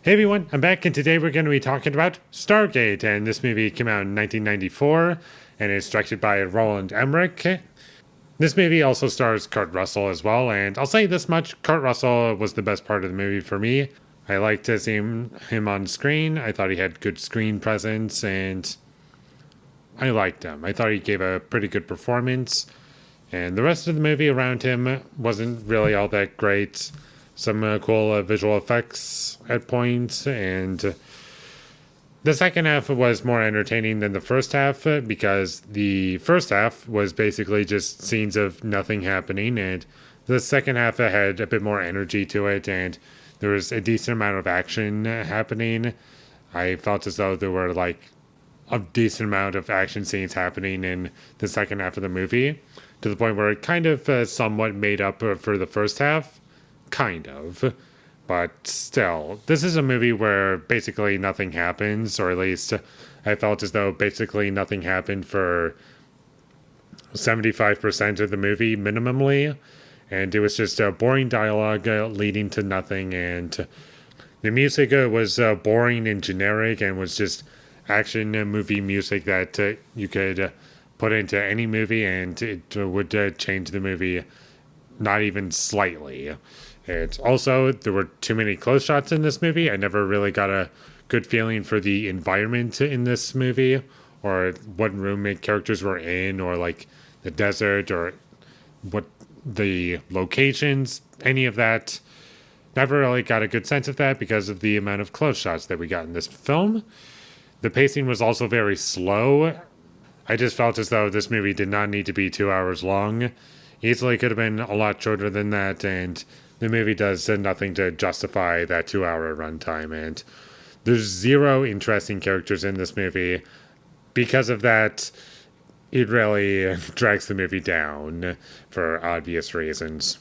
Hey everyone, I'm back, and today we're going to be talking about Stargate. And this movie came out in 1994 and is directed by Roland Emmerich. This movie also stars Kurt Russell as well, and I'll say this much: Kurt Russell was the best part of the movie for me. I liked seeing him on screen. I thought he had good screen presence, and I liked him. I thought he gave a pretty good performance, and the rest of the movie around him wasn't really all that great. Some cool visual effects at points, and the second half was more entertaining than the first half because the first half was basically just scenes of nothing happening, and the second half had a bit more energy to it, and there was a decent amount of action happening. I felt as though there were like a decent amount of action scenes happening in the second half of the movie, to the point where it kind of somewhat made up for the first half. Kind of. But still, this is a movie where basically nothing happens, or at least I felt as though basically nothing happened for 75% of the movie, minimally. And it was just boring dialogue leading to nothing, and the music was boring and generic and was just action movie music that you could put into any movie and it would change the movie not even slightly. And also, there were too many close shots in this movie. I never really got a good feeling for the environment in this movie, or what room characters were in, or like the desert, or what the locations, any of that. Never really got a good sense of that because of the amount of close shots that we got in this film. The pacing was also very slow. I just felt as though this movie did not need to be 2 hours long. Easily could have been a lot shorter than that, and the movie does nothing to justify that 2 hour runtime, and there's zero interesting characters in this movie. Because of that, it really drags the movie down for obvious reasons.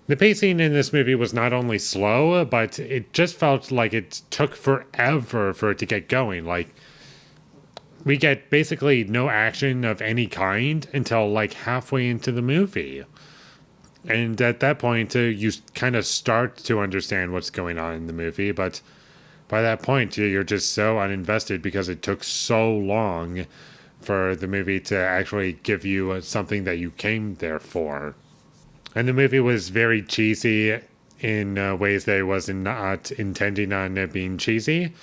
The pacing in this movie was not only slow, but it just felt like it took forever for it to get going. Like, we get basically no action of any kind until like halfway into the movie. And at that point, you kind of start to understand what's going on in the movie. But by that point, you're just so uninvested because it took so long for the movie to actually give you something that you came there for. And the movie was very cheesy in ways that it was not intending on being cheesy.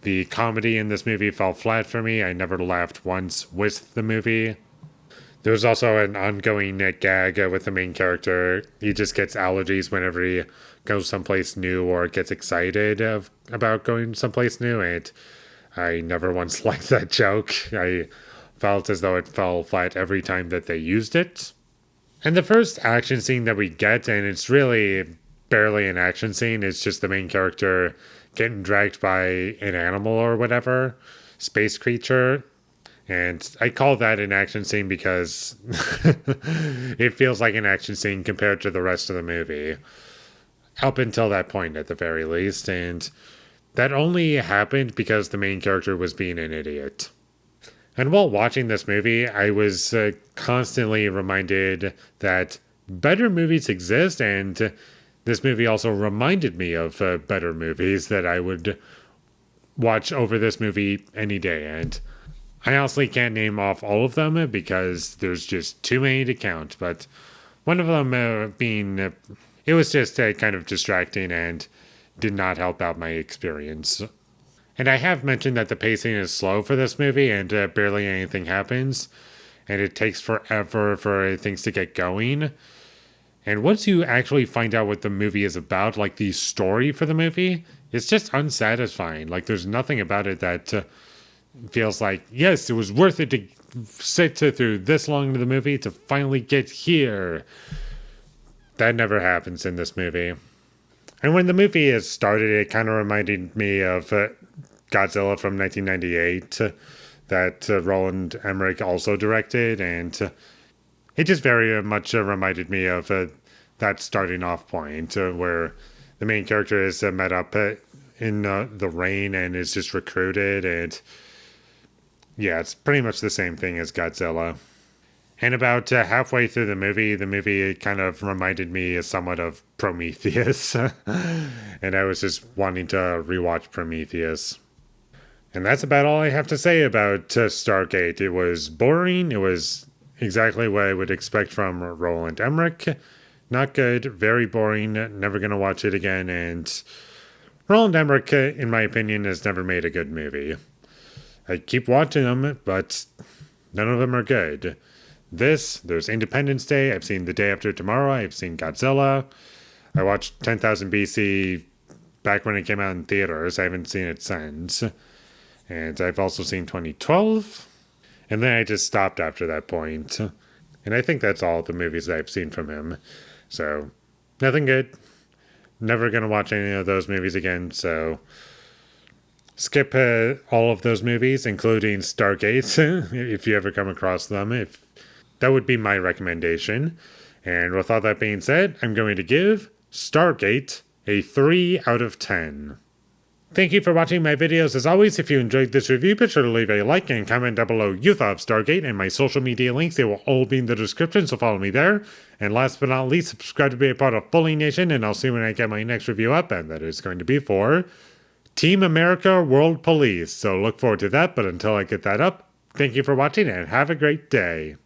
The comedy in this movie fell flat for me. I never laughed once with the movie. There was also an ongoing gag with the main character. He just gets allergies whenever he goes someplace new or gets excited about going someplace new. And I never once liked that joke. I felt as though it fell flat every time that they used it. And the first action scene that we get, and it's really barely an action scene, it's just the main character getting dragged by an animal or whatever, space creature. And I call that an action scene because it feels like an action scene compared to the rest of the movie. Up until that point, at the very least. And that only happened because the main character was being an idiot. And while watching this movie, I was constantly reminded that better movies exist, and this movie also reminded me of better movies that I would watch over this movie any day. And I honestly can't name off all of them because there's just too many to count. But one of them being, it was just kind of distracting and did not help out my experience. And I have mentioned that the pacing is slow for this movie and barely anything happens. And it takes forever for things to get going. And once you actually find out what the movie is about, like the story for the movie, it's just unsatisfying. Like, there's nothing about it that feels like, yes, it was worth it to sit through this long into the movie to finally get here. That never happens in this movie. And when the movie is started, it kind of reminded me of Godzilla from 1998 that Roland Emmerich also directed, and it just very much reminded me of that starting off point where the main character is met up in the rain and is just recruited, and yeah, it's pretty much the same thing as Godzilla. And about halfway through the movie kind of reminded me somewhat of Prometheus. And I was just wanting to rewatch Prometheus. And that's about all I have to say about Stargate. It was boring. It was exactly what I would expect from Roland Emmerich. Not good, very boring, never going to watch it again. And Roland Emmerich, in my opinion, has never made a good movie. I keep watching them, but none of them are good. There's Independence Day. I've seen The Day After Tomorrow. I've seen Godzilla. I watched 10,000 BC back when it came out in theaters. I haven't seen it since. And I've also seen 2012. And then I just stopped after that point. And I think that's all the movies that I've seen from him. So, nothing good. Never going to watch any of those movies again. So, skip all of those movies, including Stargate, if you ever come across them. That would be my recommendation. And with all that being said, I'm going to give Stargate a 3 out of 10. Thank you for watching my videos. As always, if you enjoyed this review, be sure to leave a like and comment down below you thought of Stargate, and my social media links, they will all be in the description, so follow me there. And last but not least, subscribe to be a part of Foley Nation, and I'll see you when I get my next review up, and that is going to be for Team America World Police. So look forward to that, but until I get that up, thank you for watching and have a great day.